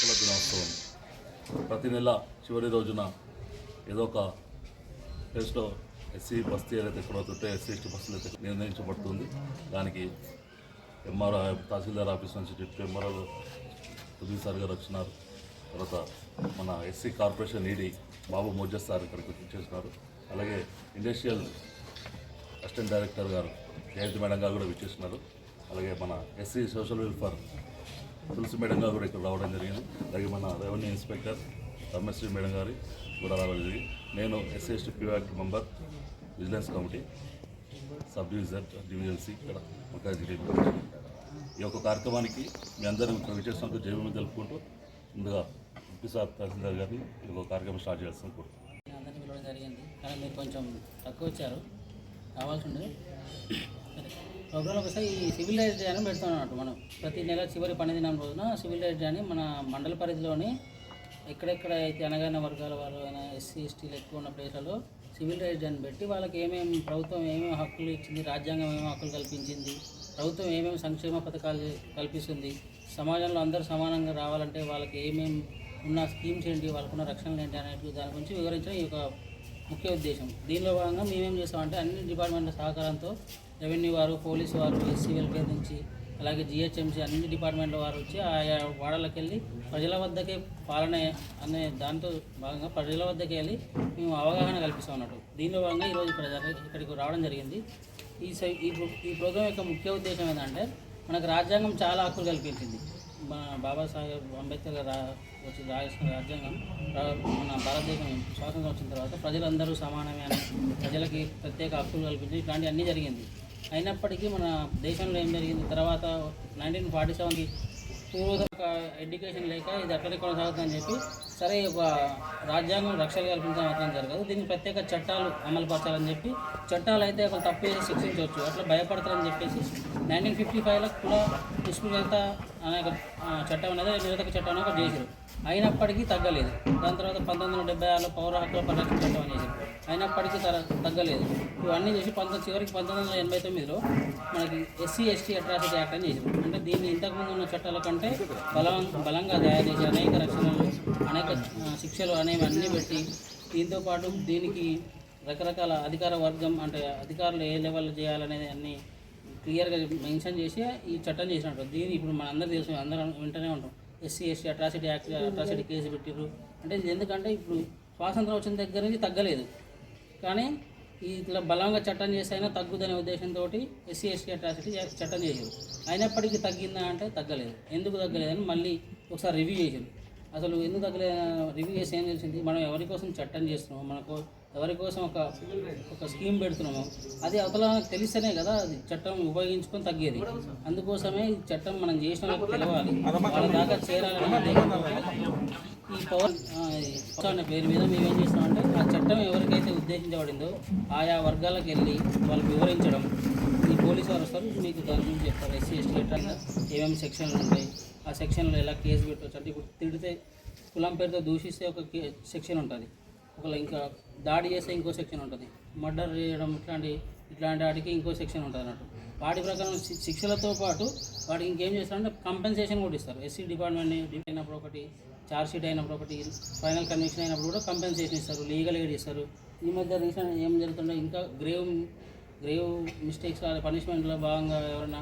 హక్కుల దినోత్సవం ప్రతి నెల చివరి రోజున ఏదో ఒక ప్లేస్లో ఎస్సీ బస్తీ ఏదైతే ఎక్కడవుతుంటే ఎస్సీ ఎస్టీ బస్సులు అయితే నిర్ణయించబడుతుంది. దానికి ఎంఆర్ఓ తహసీల్దార్ ఆఫీస్ నుంచి డిప్యూటీ ఎంఆర్ఓ సార్ గారు వచ్చినారు. తర్వాత మన ఎస్సీ కార్పొరేషన్ ఈడీ బాబు మోజస్ సార్ ఇక్కడికి చేస్తున్నారు. అలాగే ఇండస్ట్రియల్ అసిస్టెంట్ డైరెక్టర్ గారు జయంతి మేడం గారు కూడా విచ్చేస్తున్నారు. అలాగే మన ఎస్సీ సోషల్ వెల్ఫేర్ తులసి మేడం గారు కూడా ఇక్కడ రావడం జరిగింది. అలాగే మన రెవెన్యూ ఇన్స్పెక్టర్ రమేశ్వరి మేడం గారి కూడా రావడం జరిగింది. నేను SC ST P act member vigilance committee subdivision సి ఇక్కడ ఈ యొక్క కార్యక్రమానికి మీ అందరూ ఇక్కడ విచ్చేసినందుకు జైలు తెలుపుకుంటూ ముందుగా ఎంపీసార్ తహసీల్దార్ గారిని ఈ ఒక కార్యక్రమం స్టార్ట్ చేస్తాను. అందరినీ పిలవడం జరిగింది, కానీ మీరు కొంచెం తక్కువ వచ్చారు, రావాల్సి ఉండదు. ప్రోగ్రామ్ ఒకసారి ఈ సివిల్ రైట్స్ డే అని పెడుతున్నాం అన్నట్టు. మనం ప్రతి నెల చివరి 12 దినం రోజున సివిల్ రైట్స్ డే అని మన మండల పరిధిలోని ఎక్కడెక్కడ అయితే అనగానే వర్గాల వారు ఎస్సీ ఎస్టీలు ఎక్కువ ఉన్న ప్లేస్లలో సివిల్ రైట్స్ డే అని పెట్టి వాళ్ళకి ఏమేమి ప్రభుత్వం ఏమేమి హక్కులు ఇచ్చింది, రాజ్యాంగం ఏమేమి హక్కులు కల్పించింది, ప్రభుత్వం ఏమేమి సంక్షేమ పథకాలు కల్పిస్తుంది, సమాజంలో అందరూ సమానంగా రావాలంటే వాళ్ళకి ఏమేమి ఉన్న స్కీమ్స్ ఏంటి, వాళ్ళకున్న రక్షణలు ఏంటి అనేవి దాని గురించి వివరించడం ఈ యొక్క ముఖ్య ఉద్దేశం. దీనిలో భాగంగా మేమేం చేస్తామంటే అన్ని డిపార్ట్మెంట్ల సహకారంతో రెవెన్యూ వారు, పోలీసు వారు, ఎస్సీ వెల్ఫేర్ నుంచి అలాగే జిహెచ్ఎంసీ అన్ని డిపార్ట్మెంట్ల వారు వచ్చి ఆయా వాడలకు వెళ్ళి ప్రజల వద్దకే పాలన అనే దాంతో భాగంగా ప్రజల వద్దకే వెళ్ళి మేము అవగాహన కల్పిస్తాం అన్నట్టు. దీనిలో భాగంగా ఈరోజు ఇక్కడికి రావడం జరిగింది. ఈ ప్రోగ్రాం యొక్క ముఖ్య ఉద్దేశం ఏంటంటే మనకు రాజ్యాంగం చాలా హక్కులు కల్పించింది. మన బాబాసాహెబ్ అంబేద్కర్ గారు వచ్చిన రాజ్యాంగం మన భారతదేశం స్వాతంత్రం వచ్చిన తర్వాత ప్రజలందరూ సమానమే అని ప్రజలకి ప్రత్యేక హక్కులు కల్పించి ఇట్లాంటివన్నీ జరిగింది. అయినప్పటికీ మన దేశంలో ఏం జరిగింది, తర్వాత 1947కి పూర్వక ఎడ్యుకేషన్ లేక ఇది అట్లనే కొనసాగుతుందని చెప్పి సరే ఒక రాజ్యాంగం రక్షణ కల్పించడం మాత్రం జరగదు, దీనికి ప్రత్యేక చట్టాలు అమలుపరచాలని చెప్పి చట్టాలు అయితే ఒక తప్పు చేసి శిక్షించవచ్చు అట్లా భయపడతారని చెప్పేసి 1955లో కూడా నిష్పృహత అనే చట్టం అనేది నిరోధక చట్టం అనేది ఒకటి చేశారు. అయినప్పటికీ తగ్గలేదు. దాని తర్వాత 1976లో పౌర హక్కుల పరిరక్షణ చట్టం అని చేశారు. అయినప్పటికీ తగ్గలేదు. ఇవన్నీ చేసి చివరికి 1989లో మనకి ఎస్సీ ఎస్టీ అట్రాసిటీ యాక్ట్ అని చేశారు. అంటే దీన్ని ఇంతకుముందు ఉన్న చట్టాల కంటే బలంగా తయారు చేసి అనేక రక్షణలు, అనేక శిక్షలు అనేవి అన్నీ పెట్టి దీంతోపాటు దీనికి రకరకాల అధికార వర్గం అంటే అధికారులు ఏ లెవెల్లో చేయాలనేది అన్నీ క్లియర్గా మెన్షన్ చేసి ఈ చట్టం చేసినట్టు. దీన్ని ఇప్పుడు మన అందరూ తెలుసు, అందరం వింటూనే ఉంటాం. SC ST atrocity act atrocity case పెట్టిర్రు అంటే ఇది ఎందుకంటే ఇప్పుడు స్వాతంత్రం వచ్చిన దగ్గర నుంచి తగ్గలేదు, కానీ ఇట్లా బలంగా చట్టం చేస్తే అయినా తగ్గుదనే ఉద్దేశంతో ఎస్సీ ఎస్టీ అట్రాసిటీ చట్టం చేశారు. అయినప్పటికీ తగ్గిందా అంటే తగ్గలేదు. ఎందుకు తగ్గలేదని మళ్ళీ ఒకసారి రివ్యూ చేశారు. అసలు ఎందుకు తగ్గలేదు రివ్యూ చేసి ఏం తెలిసింది, మనం ఎవరి కోసం చట్టం చేస్తున్నామో, మనకు ఎవరి కోసం ఒక స్కీమ్ పెడుతున్నామో అది అవతల తెలిస్తేనే కదా అది చట్టం ఉపయోగించుకొని తగ్గేది. అందుకోసమే ఈ చట్టం మనం చేసిన వాళ్ళకి తెలవాలి, వాళ్ళ దాకా చేరాలని ఈ పవర్ అనే పేరు మీద మేము ఏం చేస్తామంటే ఆ చట్టం ఎవరికైతే ఉద్దేశించబడిందో ఆయా వర్గాలకు వెళ్ళి వాళ్ళకి వివరించడం. ఈ పోలీసు వారు వస్తారు, మీకు దాని గురించి చెప్తారు. ఎస్సీ ఎస్టీ ఎట్లా ఏమేమి సెక్షన్లు ఉంటాయి, ఆ సెక్షన్లో ఎలా కేసు పెట్టవచ్చు అంటే ఇప్పుడు తిడితే కులం పేరుతో దూషిస్తే ఒక సెక్షన్ ఉంటుంది, ఒకవేళ ఇంకా దాడి చేస్తే ఇంకో సెక్షన్ ఉంటుంది, మర్డర్ చేయడం ఇట్లాంటి వాటికి ఇంకో సెక్షన్ ఉంటుంది అన్నట్టు. వాటి ప్రకారం శిక్షలతో పాటు వాటికి ఇంకేం చేస్తారంటే కంపెన్సేషన్ కూడా ఇస్తారు. ఎస్సీ డిపార్ట్మెంట్ని డిపెండ్ అయినప్పుడు ఒకటి, ఛార్జ్ షీట్ అయినప్పుడు ఒకటి, ఫైనల్ కన్విక్షన్ అయినప్పుడు కూడా కంపెన్సేషన్ ఇస్తారు, లీగల్ ఎయిడ్ ఇస్తారు. ఈ మధ్య రీసెంట్ ఏం జరుగుతుంటే ఇంకా గ్రేవ్ మిస్టేక్స్ పనిష్మెంట్లో భాగంగా ఎవరైనా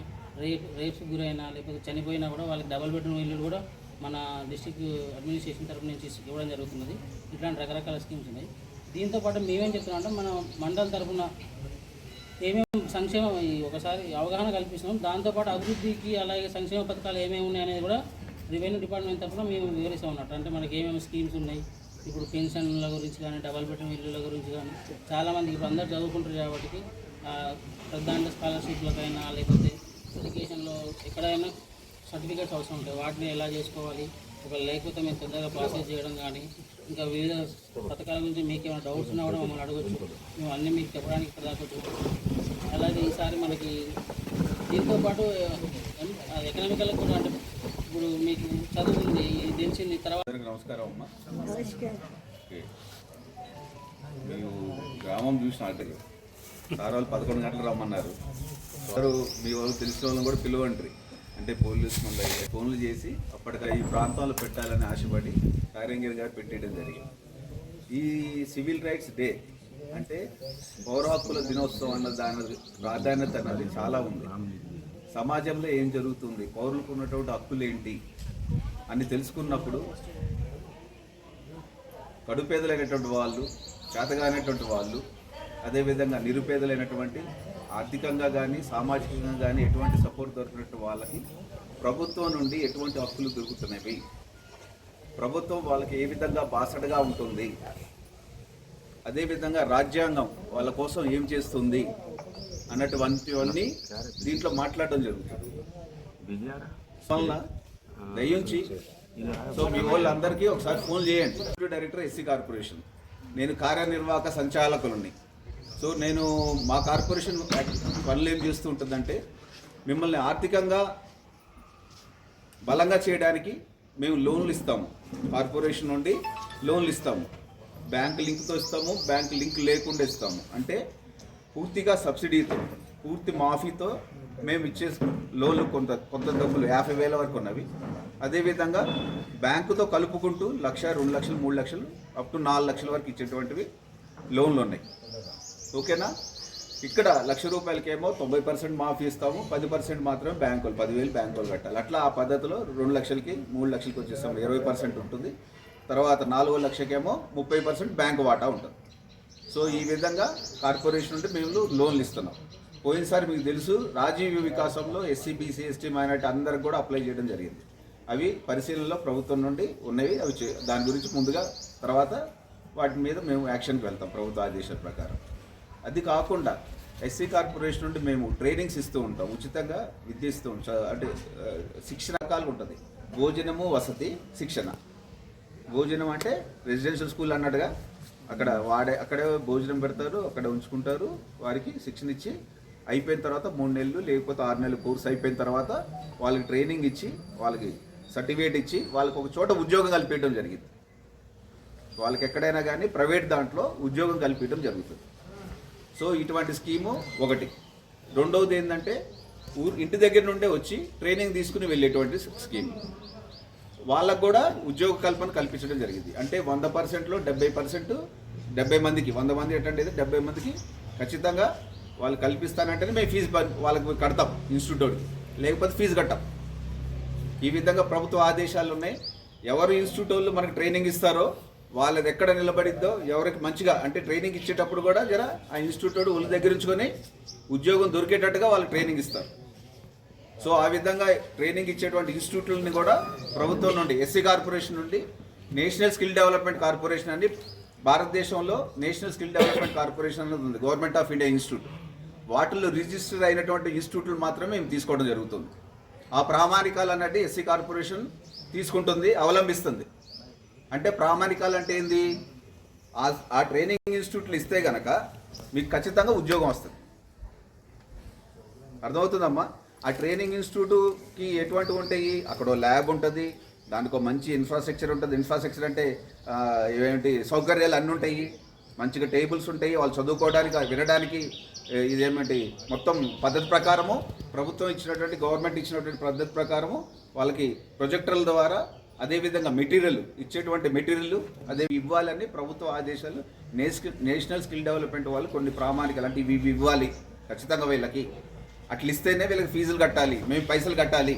రేప్స్ గురైనా లేకపోతే చనిపోయినా కూడా వాళ్ళకి డబుల్ బెడ్రూమ్ ఇల్లు కూడా మన డిస్ట్రిక్ట్ అడ్మినిస్ట్రేషన్ తరఫు నుంచి ఇవ్వడం జరుగుతున్నది. ఇట్లాంటి రకరకాల స్కీమ్స్ ఉన్నాయి. దీంతోపాటు మేమేం చెప్తున్నామంటే మన మండల తరఫున ఏమేమి సంక్షేమం ఒకసారి అవగాహన కల్పిస్తున్నాం. దాంతోపాటు అభివృద్ధికి అలాగే సంక్షేమ పథకాలు ఏమేమి ఉన్నాయి అనేది కూడా రెవెన్యూ డిపార్ట్మెంట్ తరఫున మేము వివరిస్తాం అన్నట్టు. అంటే మనకి ఏమేమి స్కీమ్స్ ఉన్నాయి, ఇప్పుడు పెన్షన్ల గురించి కానీ డబల్ బెడ్రూమ్ ఇళ్ళ గురించి కానీ చాలామంది ఇప్పుడు అందరూ చదువుకుంటారు కాబట్టి దాంట్లో స్కాలర్షిప్లకైనా లేకపోతే ఎడ్యుకేషన్లో ఎక్కడైనా సర్టిఫికేట్స్ అవసరం ఉంటాయి, వాటిని ఎలా చేసుకోవాలి, ఒకవేళ లేకపోతే మేము తొందరగా ప్రాసెస్ చేయడం కానీ ఇంకా వివిధ పథకాల గురించి మీకు ఏమైనా డౌట్స్ ఉన్నా కూడా మమ్మల్ని అడగచ్చు, మేము అన్నీ మీకు చెప్పడానికి ఇక్కడ దాకొచ్చు. అలాగే ఈసారి మనకి దీంతోపాటు ఎకనామికల్ కూడా అంటే ఇప్పుడు మీకు చదువుంది తెలిసింది తర్వాత. నమస్కారం అమ్మా. మీరు గ్రామం చూసిన ఆటలు సార్ వాళ్ళు 11 గంటలు రమ్మన్నారు. సార్ మీ వాళ్ళు తెలిసిన వాళ్ళని కూడా పిలవంటారు. అంటే పోలీసు మళ్ళీ ఫోన్లు చేసి అప్పటికి ఈ ప్రాంతంలో పెట్టాలని ఆశపడి కార్యంగిరి గారు పెట్టేయడం జరిగింది. ఈ సివిల్ రైట్స్ డే అంటే పౌర హక్కుల దినోత్సవం అన్న దాని ప్రాధాన్యత అన్నది చాలా ఉంది. సమాజంలో ఏం జరుగుతుంది, పౌరులకు ఉన్నటువంటి హక్కులు ఏంటి అని తెలుసుకున్నప్పుడు కడుపేదలైనటువంటి వాళ్ళు, చేతగానటువంటి వాళ్ళు, అదేవిధంగా నిరుపేదలైనటువంటి ఆర్థికంగా కానీ సామాజికంగా కానీ ఎటువంటి సపోర్ట్ దొరికినట్టు వాళ్ళకి ప్రభుత్వం నుండి ఎటువంటి హక్కులు దొరుకుతున్నవి, ప్రభుత్వం వాళ్ళకి ఏ విధంగా బాసటగా ఉంటుంది, అదేవిధంగా రాజ్యాంగం వాళ్ళ కోసం ఏం చేస్తుంది అన్నటువంటివన్నీ దీంట్లో మాట్లాడడం జరుగుతుంది. వలన దయించి సో మీ వాళ్ళందరికీ ఒకసారి ఫోన్ చేయండి. డైరెక్టర్ ఎస్సీ కార్పొరేషన్, నేను కార్యనిర్వాహక సంచాలకులని. సో నేను మా కార్పొరేషన్ పనులు ఏం చేస్తూ ఉంటుందంటే మిమ్మల్ని ఆర్థికంగా బలంగా చేయడానికి మేము లోన్లు ఇస్తాము, కార్పొరేషన్ నుండి లోన్లు ఇస్తాము, బ్యాంక్ లింక్తో ఇస్తాము, బ్యాంక్ లింక్ లేకుండా ఇస్తాము. అంటే పూర్తిగా సబ్సిడీతో, పూర్తి మాఫీతో మేము ఇచ్చే లోన్లు కొంత డబ్బులు 50,000 వరకు ఉన్నవి. అదేవిధంగా బ్యాంకుతో కలుపుకుంటూ 1,00,000, 2 లక్షలు, 3 లక్షలు అప్ టు 4 లక్షల వరకు ఇచ్చేటువంటివి లోన్లు ఉన్నాయి. ఓకేనా? ఇక్కడ 1,00,000 రూపాయలకేమో 90% మాఫీ ఇస్తాము, 10% మాత్రమే బ్యాంకులు, 10,000 బ్యాంకులు కట్టాలి. అట్లా ఆ పద్ధతిలో 2 లక్షలకి 3 లక్షలకి వచ్చేస్తాము, 20% ఉంటుంది. తర్వాత 4 లక్షకేమో 30% బ్యాంకు వాటా ఉంటుంది. సో ఈ విధంగా కార్పొరేషన్ నుండి మేము లోన్లు ఇస్తున్నాం. పోయినసారి మీకు తెలుసు రాజీవ్ వికాసంలో ఎస్సీ, బీసీ, ఎస్టీ, మైనారిటీ అందరికి కూడా అప్లై చేయడం జరిగింది. అవి పరిశీలనలో ప్రభుత్వం నుండి ఉన్నవి. అవి దాని గురించి ముందుగా తర్వాత వాటి మీద మేము యాక్షన్కి వెళ్తాం ప్రభుత్వ ఆదేశాల ప్రకారం. అది కాకుండా ఎస్సీ కార్పొరేషన్ నుండి మేము ట్రైనింగ్స్ ఇస్తూ ఉంటాం, ఉచితంగా విద్య ఇస్తూ ఉంటాం. అంటే శిక్షణ రకాలు ఉంటుంది, భోజనము, వసతి, శిక్షణ. భోజనం అంటే రెసిడెన్షియల్ స్కూల్ అన్నట్టుగా అక్కడే భోజనం పెడతారు, అక్కడ ఉంచుకుంటారు, వారికి శిక్షణ ఇచ్చి అయిపోయిన తర్వాత 3 నెలలు లేకపోతే 6 నెలలు కోర్స్ అయిపోయిన తర్వాత వాళ్ళకి ట్రైనింగ్ ఇచ్చి, వాళ్ళకి సర్టిఫికేట్ ఇచ్చి, వాళ్ళకి ఒక చోట ఉద్యోగం కల్పించడం జరిగింది. వాళ్ళకి ఎక్కడైనా కానీ ప్రైవేట్ దాంట్లో ఉద్యోగం కల్పించడం జరుగుతుంది. సో ఇటువంటి స్కీము ఒకటి. రెండవది ఏంటంటే ఇంటి దగ్గర నుండే వచ్చి ట్రైనింగ్ తీసుకుని వెళ్ళేటువంటి స్కీమ్. వాళ్ళకు కూడా ఉద్యోగ కల్పన కల్పించడం జరిగింది. అంటే 100%లో 70%, 70 మందికి, 100 మంది అటెండ్ అయితే 70 మందికి ఖచ్చితంగా వాళ్ళు కల్పిస్తానంటేనే మేము ఫీజు వాళ్ళకి కడతాం ఇన్స్టిట్యూట్కి, లేకపోతే ఫీజు కట్టాం. ఈ విధంగా ప్రభుత్వ ఆదేశాలు ఉన్నాయి. ఎవరు ఇన్స్టిట్యూట్ వాళ్ళు మనకు ట్రైనింగ్ ఇస్తారో వాళ్ళది ఎక్కడ నిలబడిద్దో, ఎవరికి మంచిగా అంటే ట్రైనింగ్ ఇచ్చేటప్పుడు కూడా జర ఆ ఇన్స్టిట్యూట్ వాళ్ళ దగ్గర ఉంచుకొని ఉద్యోగం దొరికేటట్టుగా వాళ్ళు ట్రైనింగ్ ఇస్తారు. సో ఆ విధంగా ట్రైనింగ్ ఇచ్చేటువంటి ఇన్స్టిట్యూట్లని కూడా ప్రభుత్వం నుండి, ఎస్సీ కార్పొరేషన్ నుండి నేషనల్ స్కిల్ డెవలప్మెంట్ కార్పొరేషన్ అని భారతదేశంలో నేషనల్ స్కిల్ డెవలప్మెంట్ కార్పొరేషన్ అనేది ఉంది, గవర్నమెంట్ ఆఫ్ ఇండియా ఇన్స్టిట్యూట్. వాటిల్లో రిజిస్టర్ అయినటువంటి ఇన్స్టిట్యూట్లు మాత్రమే మేము తీసుకోవడం జరుగుతుంది. ఆ ప్రామాణికాలు అన్నట్టు ఎస్సీ కార్పొరేషన్ తీసుకుంటుంది, అవలంబిస్తుంది. అంటే ప్రామాణికాలు అంటే ఏంది? ఆ ట్రైనింగ్ ఇన్స్టిట్యూట్లు ఇస్తే కనుక మీకు ఖచ్చితంగా ఉద్యోగం వస్తుంది. అర్థమవుతుందమ్మా? ఆ ట్రైనింగ్ ఇన్స్టిట్యూట్కి ఎటువంటి ఉంటాయి? అక్కడ ల్యాబ్ ఉంటుంది, దానికి ఒక మంచి ఇన్ఫ్రాస్ట్రక్చర్ ఉంటుంది. ఇన్ఫ్రాస్ట్రక్చర్ అంటే ఏమిటి, సౌకర్యాలు అన్నీ ఉంటాయి, మంచిగా టేబుల్స్ ఉంటాయి, వాళ్ళు చదువుకోవడానికి, వినడానికి. ఇదేమిటి మొత్తం పద్ధతి ప్రకారము ప్రభుత్వం ఇచ్చినటువంటి, గవర్నమెంట్ ఇచ్చినటువంటి పద్ధతి ప్రకారము వాళ్ళకి ప్రొజెక్టర్ల ద్వారా, అదేవిధంగా మెటీరియల్ ఇచ్చేటువంటి మెటీరియల్ అదే ఇవ్వాలని ప్రభుత్వ ఆదేశాలు. నేషనల్ స్కిల్ డెవలప్మెంట్ వాళ్ళు కొన్ని ప్రామాణికాలు అంటే ఇవి ఇవ్వాలి ఖచ్చితంగా వీళ్ళకి, అట్లా ఇస్తేనే వీళ్ళకి ఫీజులు కట్టాలి, మేము పైసలు కట్టాలి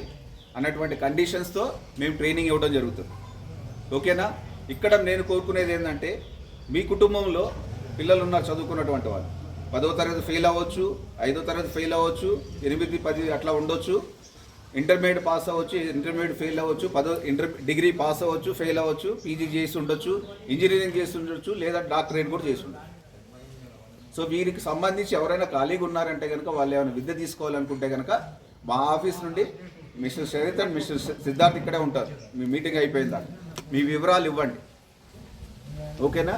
అన్నటువంటి కండిషన్స్తో మేము ట్రైనింగ్ ఇవ్వడం జరుగుతుంది. ఓకేనా? ఇక్కడ నేను కోరుకునేది ఏంటంటే, మీ కుటుంబంలో పిల్లలు ఉన్నారు చదువుకున్నటువంటి వాళ్ళు, 10వ తరగతి ఫెయిల్ అవ్వచ్చు, 5వ తరగతి ఫెయిల్ అవ్వచ్చు, 8, 10 అట్లా ఉండొచ్చు, ఇంటర్మీడియట్ పాస్ అవ్వచ్చు, ఇంటర్మీడియట్ ఫెయిల్ అవ్వచ్చు, డిగ్రీ పాస్ అవ్వచ్చు, ఫెయిల్ అవ్వచ్చు, పీజీ చేసి ఉండొచ్చు, ఇంజనీరింగ్ చేసి ఉండొచ్చు, లేదా డాక్టరేట్ కూడా చేసి ఉండొచ్చు. సో వీరికి సంబంధించి ఎవరైనా ఖాళీగా ఉన్నారంటే కనుక, వాళ్ళు ఏమైనా విద్య తీసుకోవాలనుకుంటే కనుక మా ఆఫీస్ నుండి mister Sharath and mister Siddharth ఇక్కడే ఉంటారు. మీ మీటింగ్ అయిపోయిందా, మీ వివరాలు ఇవ్వండి. ఓకేనా?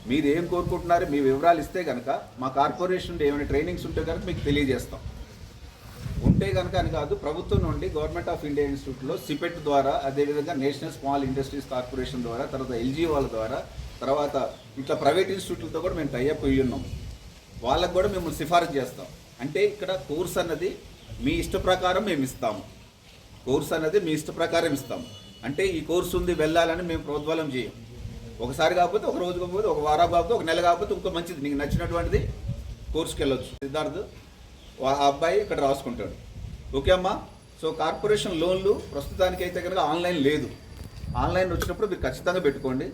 మీరు ఏం కోరుకుంటున్నారు, మీ వివరాలు ఇస్తే కనుక మా కార్పొరేషన్ నుండి ఏమైనా ట్రైనింగ్స్ ఉంటే కనుక మీకు తెలియజేస్తాం. ఉంటే కనుక అని కాదు, ప్రభుత్వం నుండి గవర్నమెంట్ ఆఫ్ ఇండియా ఇన్స్టిట్యూట్లో సిపెట్ ద్వారా, అదేవిధంగా నేషనల్ స్మాల్ ఇండస్ట్రీస్ కార్పొరేషన్ ద్వారా, తర్వాత ఎల్జీ వాళ్ళ ద్వారా, తర్వాత ఇట్లా ప్రైవేట్ ఇన్స్టిట్యూట్లతో కూడా మేము టైఅప్ అయ్యి ఉన్నాం. వాళ్ళకు కూడా మేము సిఫారసు చేస్తాం. అంటే ఇక్కడ కోర్స్ అన్నది మీ ఇష్ట ప్రకారం మేము ఇస్తాము. కోర్స్ అనేది మీ ఇష్ట ప్రకారం ఇస్తాం. అంటే ఈ కోర్సు ఉంది వెళ్ళాలని మేము ప్రోద్బలం చేయం. ఒకసారి కాకపోతే ఒక రోజు కాకపోతే ఒక వారం కాకపోతే ఒక నెల కాకపోతే ఇంకో మంచిది నీకు నచ్చినటువంటిది కోర్సుకి వెళ్ళొచ్చు. సిద్ధార్థ్ ఆ అబ్బాయి ఇక్కడ రాసుకుంటాడు. ఓకే అమ్మా. సో కార్పొరేషన్ లోన్లు ప్రస్తుతానికి అయితే కనుక ఆన్లైన్ లేదు. ఆన్లైన్ వచ్చినప్పుడు మీరు ఖచ్చితంగా పెట్టుకోండి.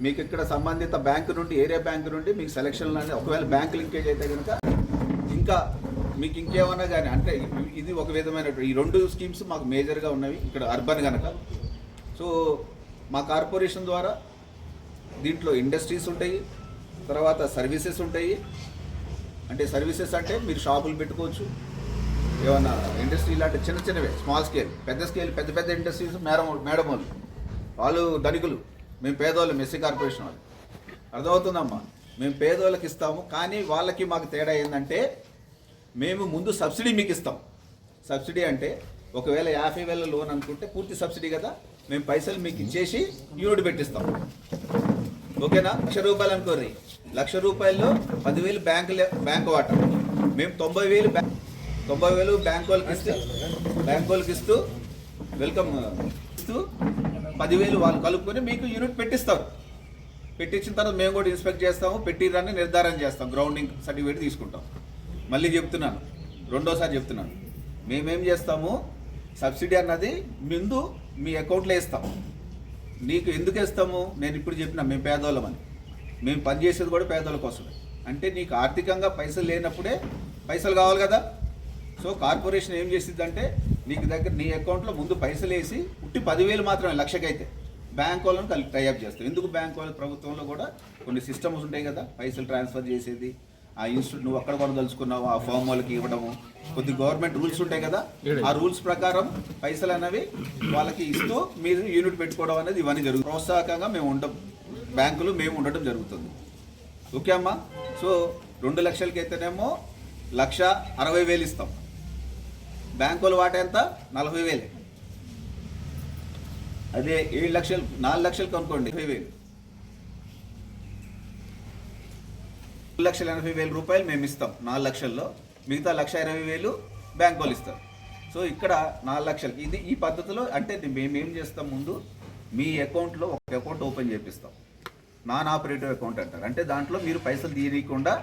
మీకు ఇక్కడ సంబంధిత బ్యాంకు నుండి ఏరియా బ్యాంకు నుండి మీకు సెలక్షన్లు అనేది ఒకవేళ బ్యాంక్ లింకేజ్ అయితే కనుక ఇంకా మీకు ఇంకేమన్నా కానీ అంటే ఇది ఒక విధమైన ఈ 2 స్కీమ్స్ మాకు మేజర్గా ఉన్నవి ఇక్కడ అర్బన్ కనుక. సో మా కార్పొరేషన్ ద్వారా దీంట్లో ఇండస్ట్రీస్ ఉంటాయి, తర్వాత సర్వీసెస్ ఉంటాయి. అంటే సర్వీసెస్ అంటే మీరు షాపులు పెట్టుకోవచ్చు, ఏమన్నా ఇండస్ట్రీ లాంటి చిన్న చిన్నవే, స్మాల్ స్కేల్. పెద్ద స్కేల్ పెద్ద పెద్ద ఇండస్ట్రీస్ మేడం వాళ్ళు ధనికులు, మేము పేదవాళ్ళం. ఎస్సీ కార్పొరేషన్ వాళ్ళు అర్థమవుతుందమ్మా. మేము పేదవాళ్ళకి ఇస్తాము, కానీ వాళ్ళకి మాకు తేడా ఏంటంటే మేము ముందు సబ్సిడీ మీకు ఇస్తాం. సబ్సిడీ అంటే ఒకవేళ 50,000 లోన్ అనుకుంటే పూర్తి సబ్సిడీ కదా, మేము పైసలు మీకు ఇచ్చేసి యూనిట్ పెట్టిస్తాం. ఓకేనా. 1,00,000 రూపాయలు అనుకోర్రి, 1,00,000 రూపాయల్లో 10,000 బ్యాంక్ వాటా, మేము 90,000 బ్యాంక్ వాళ్ళకి ఇస్తూ వెల్కమ్ ఇస్తూ 10,000 వాళ్ళు కలుపుకొని మీకు యూనిట్ పెట్టిస్తారు. పెట్టించిన తర్వాత మేము కూడా ఇన్స్పెక్ట్ చేస్తాము, పెట్టిరని నిర్ధారణ చేస్తాం, గ్రౌండింగ్ సర్టిఫికేట్ తీసుకుంటాం. మళ్ళీ చెప్తున్నాను, రెండోసారి చెప్తున్నాను, మేమేం చేస్తాము, సబ్సిడీ అన్నది ముందు మీ అకౌంట్లో వేస్తాం. నీకు ఎందుకు వేస్తాము, నేను ఇప్పుడు చెప్పిన మేము పేదవాళ్ళమని. మేము పనిచేసేది కూడా పేదవాళ్ళ కోసమే. అంటే నీకు ఆర్థికంగా పైసలు లేనప్పుడే పైసలు కావాలి కదా. సో కార్పొరేషన్ ఏం చేసిద్దంటే నీకు దగ్గర నీ అకౌంట్లో ముందు పైసలు వేసి ఉట్టి 10,000 మాత్రమే, 1,00,000కి అయితే బ్యాంక్ వాళ్ళని కలిపి టైఅప్ చేస్తాం. ఎందుకు బ్యాంక్ వాళ్ళు, ప్రభుత్వంలో కూడా కొన్ని సిస్టమ్స్ ఉంటాయి కదా, పైసలు ట్రాన్స్ఫర్ చేసేది, ఆ ఇన్స్టిట్యూట్ నువ్వు అక్కడ కూడా తలుచుకున్నావు ఆ ఫామ్ వాళ్ళకి ఇవ్వడము, కొద్ది గవర్నమెంట్ రూల్స్ ఉంటాయి కదా, ఆ రూల్స్ ప్రకారం పైసలు అనేవి వాళ్ళకి ఇస్తూ మీరు యూనిట్ పెట్టుకోవడం అనేది ఇవన్నీ జరుగుతుంది. ప్రోత్సాహకంగా మేము మేము ఉండటం జరుగుతుంది. ఓకే అమ్మా. సో 2 లక్షలకి అయితేనేమో 1,60,000 ఇస్తాం. బ్యాంకు వాళ్ళ వాటా ఎంత, 40,000. అదే 7 లక్షలు 4 లక్షలు కనుక్కోండి, 20,000. 2,80,000 రూపాయలు మేము ఇస్తాం 4 లక్షల్లో, మిగతా 1,20,000 బ్యాంక్ వాళ్ళు ఇస్తారు. సో ఇక్కడ 4 లక్షలకి ఇది ఈ పద్ధతిలో. అంటే మేమేం చేస్తాం, ముందు మీ అకౌంట్లో ఒక అకౌంట్ ఓపెన్ చేపిస్తాం, నాన్ ఆపరేటివ్ అకౌంట్ అంటారు. అంటే దాంట్లో మీరు పైసలు తీయకుండా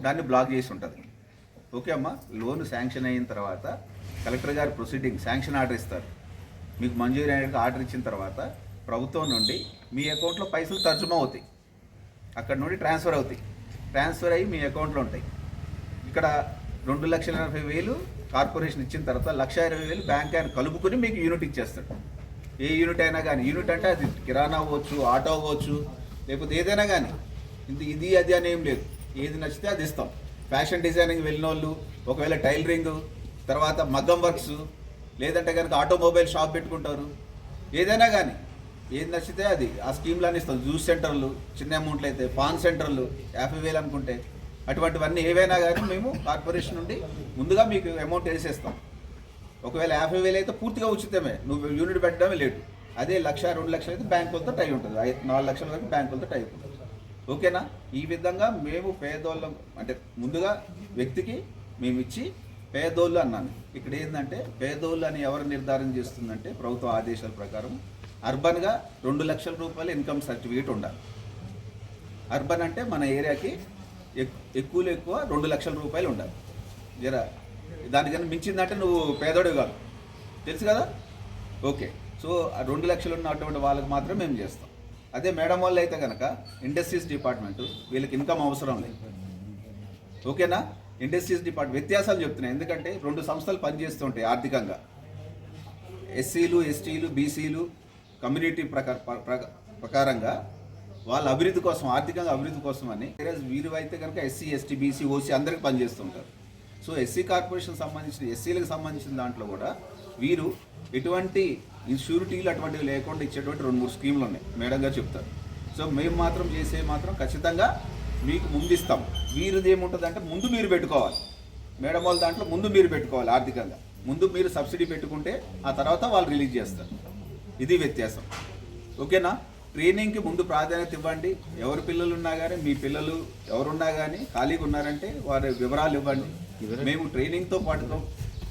దాన్ని బ్లాక్ చేసి ఉంటుంది. ఓకే అమ్మా. లోన్ శాంక్షన్ అయిన తర్వాత కలెక్టర్ గారు ప్రొసీడింగ్ శాంక్షన్ ఆర్డర్ ఇస్తారు. మీకు మంజూరు అయిన ఆర్డర్ ఇచ్చిన తర్వాత ప్రభుత్వం నుండి మీ అకౌంట్లో పైసలు తర్జుమా అవుతాయి, అక్కడ నుండి ట్రాన్స్ఫర్ అవుతాయి. ట్రాన్స్ఫర్ అయ్యి మీ అకౌంట్లో ఉంటాయి. ఇక్కడ 2,80,000 కార్పొరేషన్ ఇచ్చిన తర్వాత 1,20,000 బ్యాంక్ ఆయన కలుపుకొని మీకు యూనిట్ ఇచ్చేస్తాడు. ఏ యూనిట్ అయినా కానీ, యూనిట్ అంటే అది కిరాణా అవ్వచ్చు, ఆటో అవ్వచ్చు, లేకపోతే ఏదైనా కానీ, ఇది అది అని ఏం లేదు, ఏది నచ్చితే అది ఇస్తాం. ఫ్యాషన్ డిజైనింగ్ వెళ్ళిన వాళ్ళు, ఒకవేళ టైలరింగ్, తర్వాత మగ్గం వర్క్స్, లేదంటే కనుక ఆటోమొబైల్ షాప్ పెట్టుకుంటారు, ఏదైనా కానీ ఏది నచ్చితే అది ఆ స్కీమ్లని ఇస్తాం. జ్యూస్ సెంటర్లు చిన్న అమౌంట్లు అయితే, పాన్ సెంటర్లు 50,000 అనుకుంటే, అటువంటివన్నీ ఏవైనా కానీ మేము కార్పొరేషన్ నుండి ముందుగా మీకు అమౌంట్ వేసేస్తాం. ఒకవేళ 50,000 అయితే పూర్తిగా ఉచితమే, నువ్వు యూనిట్ పెట్టడమే లేటు. అదే 1,00,000 2 లక్షలు అయితే బ్యాంకులతో టై ఉంటుంది, 4 లక్షల వరకు బ్యాంకులతో టై ఉంటుంది. ఓకేనా. ఈ విధంగా మేము పేదోళ్ళం అంటే ముందుగా వ్యక్తికి మేము ఇచ్చి పేదోళ్ళు అన్నాను. ఇక్కడ ఏంటంటే పేదోళ్ళు అని ఎవరు నిర్ధారణ చేస్తుందంటే ప్రభుత్వ ఆదేశాల ప్రకారం అర్బన్గా 2 లక్షల రూపాయలు ఇన్కమ్ సర్టిఫికేట్ ఉండాలి. అర్బన్ అంటే మన ఏరియాకి ఎక్కువ 2 లక్షల రూపాయలు ఉండాలి. జరా దానికన్నా మించిందంటే నువ్వు పేదోడు కాదు, తెలుసు కదా. ఓకే. సో 2 లక్షలు ఉన్నటువంటి వాళ్ళకి మాత్రం మేము చేస్తాం. అదే మేడం వాళ్ళు అయితే కనుక ఇండస్ట్రీస్ డిపార్ట్మెంటు, వీళ్ళకి ఇన్కమ్ అవసరం లేదు. ఓకేనా. ఇండస్ట్రీస్ డిపార్ట్మెంట్ వ్యత్యాసాలు చెప్తున్నాయి, ఎందుకంటే 2 సంస్థలు పనిచేస్తుంటాయి ఆర్థికంగా. ఎస్సీలు, ఎస్టీలు, బీసీలు కమ్యూనిటీ ప్రకారంగా వాళ్ళ అభివృద్ధి కోసం, ఆర్థికంగా అభివృద్ధి కోసం అని. వీరు అయితే కనుక ఎస్సీ, ఎస్టీ, బీసీ, ఓసీ అందరికి పనిచేస్తుంటారు. సో ఎస్సీ కార్పొరేషన్ సంబంధించిన, ఎస్సీలకు సంబంధించిన దాంట్లో కూడా వీరు ఎటువంటి ఇన్సూరిటీలు అటువంటివి లేకుండా ఇచ్చేటువంటి 2-3 స్కీములు ఉన్నాయి, మేడం గారు చెప్తారు. సో మేము మాత్రం చేసే మాత్రం ఖచ్చితంగా మీకు ముందు ఇస్తాం. వీరిది ఏముంటుంది అంటే ముందు మీరు పెట్టుకోవాలి, మేడం వాళ్ళ దాంట్లో ముందు మీరు పెట్టుకోవాలి. ఆర్థికంగా ముందు మీరు సబ్సిడీ పెట్టుకుంటే ఆ తర్వాత వాళ్ళు రిలీజ్ చేస్తారు. ఇది వ్యత్యాసం. ఓకేనా. ట్రైనింగ్కి ముందు ప్రాధాన్యత ఇవ్వండి. ఎవరి పిల్లలు ఉన్నా కానీ, మీ పిల్లలు ఎవరున్నా కానీ ఖాళీగా ఉన్నారంటే వారి వివరాలు ఇవ్వండి. మేము ట్రైనింగ్తో పాటు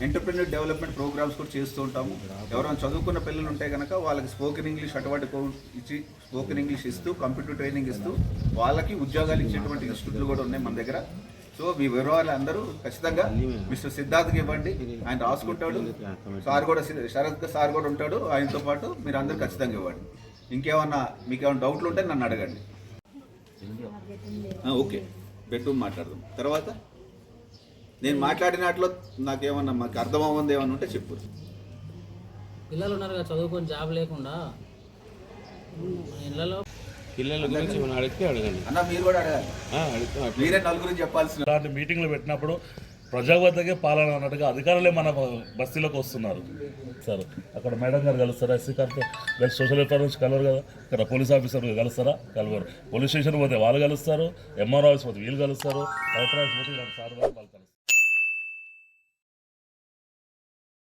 ఎంటర్ప్రెన్యూర్ డెవలప్మెంట్ ప్రోగ్రామ్స్ కూడా చేస్తూ ఉంటాము. ఎవరైనా చదువుకున్న పిల్లలు ఉంటే కనుక వాళ్ళకి స్పోకెన్ ఇంగ్లీష్ అటువంటి ఇచ్చి స్పోకెన్ ఇంగ్లీష్ ఇస్తూ కంప్యూటర్ ట్రైనింగ్ ఇస్తూ వాళ్ళకి ఉద్యోగాలు ఇచ్చేటువంటి ఇన్స్టిట్యూట్లు కూడా ఉన్నాయి మన దగ్గర. సో మీ వివరాలు అందరూ ఖచ్చితంగా మిస్టర్ సిద్ధార్థ్కి ఇవ్వండి, ఆయన రాసుకుంటాడు. సార్ కూడా శరత్ సార్ కూడా ఉంటాడు, ఆయనతో పాటు మీరు అందరూ ఖచ్చితంగా ఇవ్వండి. ఇంకేమన్నా మీకు ఏమైనా డౌట్లు ఉంటే నన్ను అడగండి. ఓకే, బెడ్రూమ్ మాట్లాడదాం. తర్వాత నేను మాట్లాడినట్లు నాకేమన్నా మాకు అర్థమవుంది ఏమన్నా ఉంటే చెప్పు. పిల్లలు ఉన్నారు కదా చదువుకొని జాబ్ లేకుండా ఇళ్ళలో పిల్లల గురించి మనం అడిగితే అడగండి అన్న, మీరు కూడా అడగాలి. మీరే నలుగురికి చెప్పాల్సిన. ఇలాంటి మీటింగ్లు పెట్టినప్పుడు ప్రజల వద్దకే పాలన అన్నట్టుగా అధికారులే మన బస్తీలోకి వస్తున్నారు. సార్ అక్కడ మేడం గారు కలుస్తారా? ఎస్సీ కార్పొరేట్ సోషల్ వెల్ఫేర్ నుంచి కలవరు కదా, ఇక్కడ పోలీస్ ఆఫీసర్ కలుస్తారా? కలవరు. పోలీస్ స్టేషన్ పోతే వాళ్ళు కలుస్తారు, ఎంఆర్ఓ ఆఫీస్ పోతే వీళ్ళు కలుస్తారు, కలెక్టర్ ఆఫీస్ పోతే సార్ వాళ్ళు కలుస్తారు.